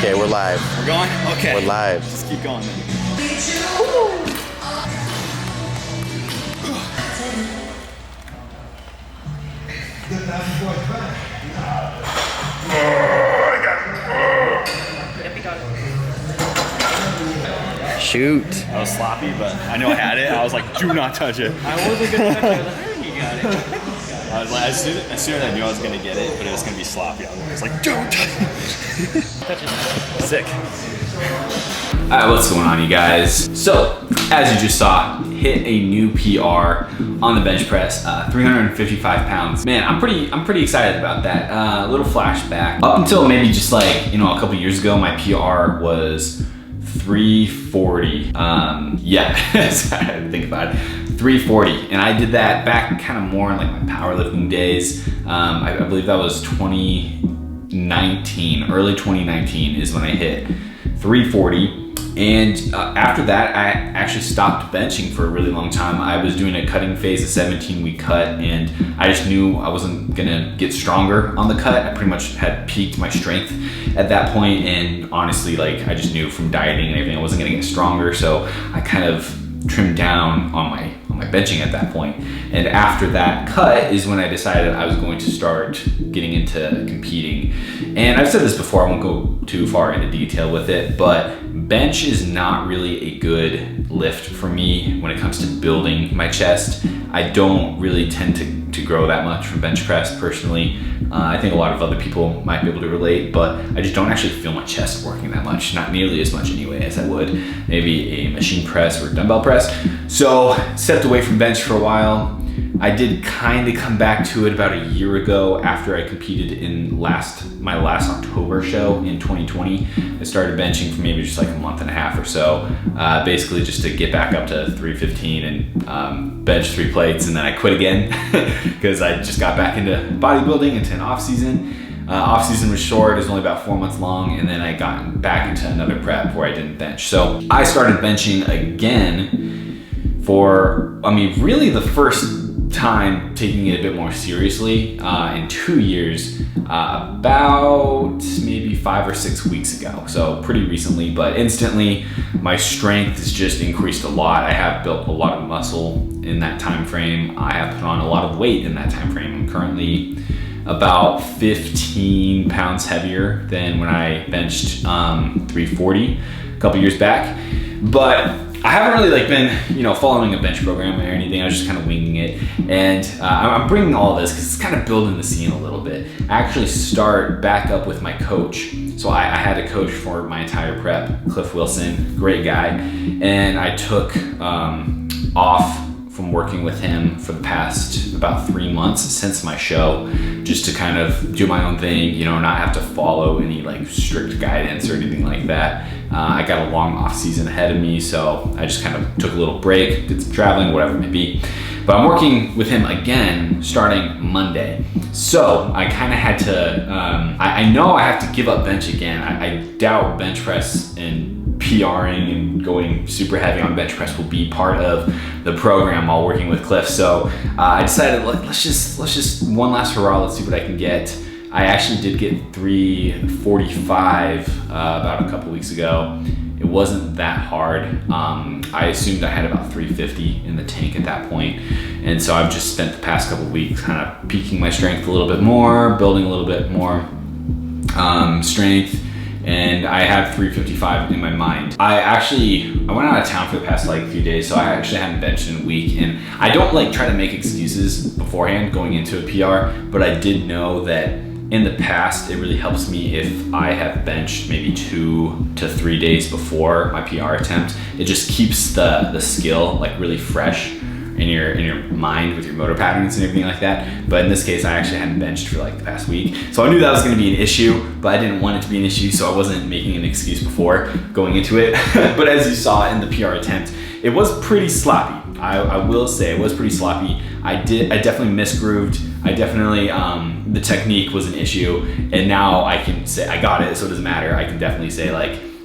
Okay, we're live. We're going? Okay. We're live. Just keep going then. Shoot. I was sloppy, but I know I had it. I was like, do not touch it. I wasn't gonna touch it. I think you got it. I was like, as soon as I knew I was gonna get it, but it was gonna be sloppy, I was like, don't touch it. Touch it. Sick. Alright, what's going on, you guys? So, as you just saw, hit a new PR on the bench press, 355 pounds. Man, I'm pretty excited about that. A little flashback. Up until maybe just like, a couple years ago, my PR was 340. Yeah, I had to think about it. 340, and I did that back kind of more in like my powerlifting days. I believe that was 2019, early 2019 is when I hit 340. And after that, I actually stopped benching for a really long time. I was doing a cutting phase, a 17-week cut, and I just knew I wasn't gonna get stronger on the cut. I pretty much had peaked my strength at that point, and honestly, like, I just knew from dieting and everything I wasn't gonna get stronger, so I kind of trimmed down on my benching at that point. And after that cut is when I decided I was going to start getting into competing. And I've said this before, I won't go too far into detail with it, but bench is not really a good lift for me when it comes to building my chest. I don't really tend to grow that much from bench press personally. I think a lot of other people might be able to relate, but I just don't actually feel my chest working that much, not nearly as much anyway as I would maybe a machine press or dumbbell press. So stepped away from bench for a while. I did kind of come back to it about a year ago after I competed in my last October show in 2020. I started benching for maybe just like a month and a half or so, basically just to get back up to 315 and bench 3 plates, and then I quit again because I just got back into bodybuilding, into an off season. Off season was short, it was only about 4 months long, and then I got back into another prep where I didn't bench. So I started benching again for, really the first time taking it a bit more seriously in 2 years, about maybe 5 or 6 weeks ago. So pretty recently, but instantly my strength has just increased a lot. I have built a lot of muscle in that time frame. I have put on a lot of weight in that time frame. I'm currently about 15 pounds heavier than when I benched 340 a couple years back. But I haven't really been, following a bench program or anything. I was just kind of winging it. And I'm bringing all this because it's kind of building the scene a little bit. I actually start back up with my coach. So I had a coach for my entire prep, Cliff Wilson, great guy. And I took off from working with him for the past about 3 months since my show, just to kind of do my own thing, not have to follow any strict guidance or anything like that. I got a long off season ahead of me, so I just kind of took a little break, did some traveling, whatever it may be. But I'm working with him again starting Monday. So I kind of had to, I know I have to give up bench again. I doubt bench press and PRing and going super heavy on bench press will be part of the program while working with Cliff. So I decided, let's just one last hurrah, let's see what I can get. I actually did get 345 about a couple weeks ago. It wasn't that hard. I assumed I had about 350 in the tank at that point. And so I've just spent the past couple weeks kind of peaking my strength a little bit more, building a little bit more strength. And I have 355 in my mind. I went out of town for the past few days, so I actually haven't benched in a week. And I don't try to make excuses beforehand going into a PR, but I did know that in the past, it really helps me if I have benched maybe 2 to 3 days before my PR attempt. It just keeps the skill really fresh in your mind with your motor patterns and everything like that. But in this case, I actually hadn't benched for the past week. So I knew that was gonna be an issue, but I didn't want it to be an issue, so I wasn't making an excuse before going into it. But as you saw in the PR attempt, it was pretty sloppy. I will say it was pretty sloppy. I definitely misgrooved. I definitely, the technique was an issue, and now I can say I got it, so it doesn't matter. I can definitely say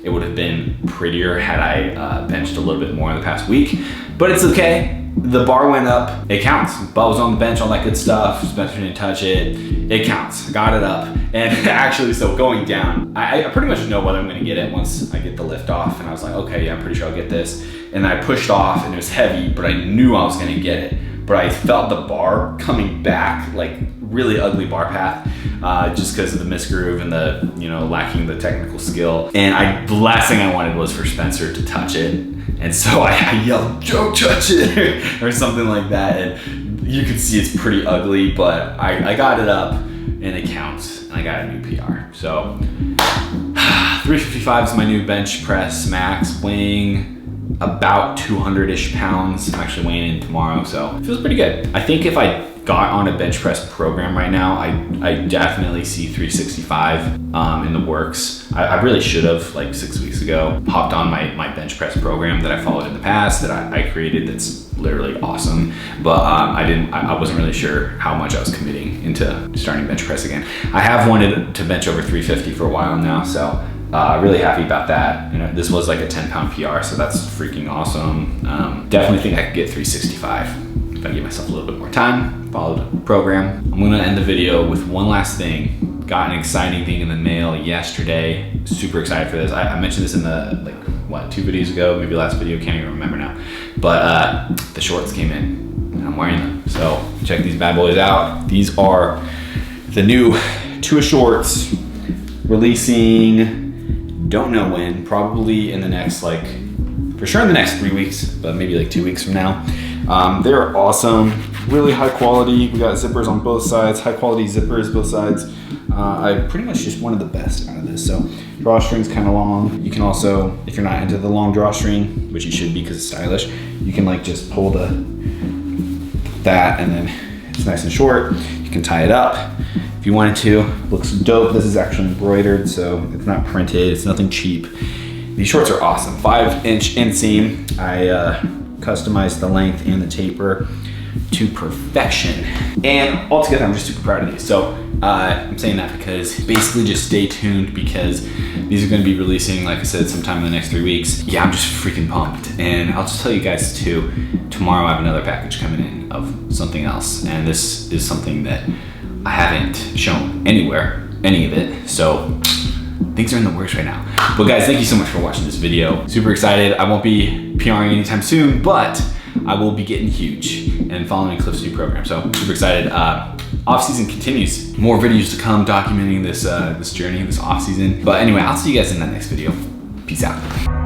it would have been prettier had I benched a little bit more in the past week, but it's okay. the bar went up, it counts. Ball was on the bench, all that good stuff. Spencer didn't touch it. It counts. Got it up. And actually, so going down, I pretty much know whether I'm gonna get it once I get the lift off. And I was like, okay, yeah, I'm pretty sure I'll get this. And I pushed off and it was heavy, but I knew I was gonna get it. But I felt the bar coming back, like really ugly bar path, just because of the misgroove and the, lacking the technical skill. And the last thing I wanted was for Spencer to touch it. And so I yelled, "Don't touch it," or something like that. And you can see it's pretty ugly, but I got it up and it counts. And I got a new PR. So 355 is my new bench press max, weighing about 200-ish pounds. I'm actually weighing in tomorrow, so it feels pretty good. I think if I got on a bench press program right now, I definitely see 365 in the works. I really should have, like 6 weeks ago, hopped on my bench press program that I followed in the past that I created that's literally awesome. But I wasn't really sure how much I was committing into starting bench press again. I have wanted to bench over 350 for a while now, so really happy about that. This was like a 10-pound PR, so that's freaking awesome. Definitely think I could get 365 if I give myself a little bit more time, follow the program. I'm gonna end the video with one last thing. Got an exciting thing in the mail yesterday. Super excited for this. I mentioned this in the, 2 videos ago, maybe last video, can't even remember now. But the shorts came in and I'm wearing them. So check these bad boys out. These are the new Tua shorts, releasing, don't know when, probably in the next, for sure in the next 3 weeks, but maybe 2 weeks from now. They're awesome, really high quality. We got zippers on both sides, high quality zippers both sides. I pretty much just wanted the best out of this. So drawstring's kind of long. You can also, if you're not into the long drawstring, which you should be because it's stylish, you can just pull that and then it's nice and short. You can tie it up if you wanted to. Looks dope. This is actually embroidered, so it's not printed. It's nothing cheap. These shorts are awesome. 5-inch inseam. I customized the length and the taper to perfection. And altogether, I'm just super proud of these. So I'm saying that because basically just stay tuned because these are gonna be releasing, like I said, sometime in the next 3 weeks. Yeah, I'm just freaking pumped. And I'll just tell you guys too, tomorrow I have another package coming in of something else. And this is something that I haven't shown anywhere, any of it. So things are in the works right now. But guys, thank you so much for watching this video. Super excited. I won't be PRing anytime soon, but I will be getting huge and following Cliff's new program. So super excited. Off season continues. More videos to come documenting this journey, this off season. But anyway, I'll see you guys in that next video. Peace out.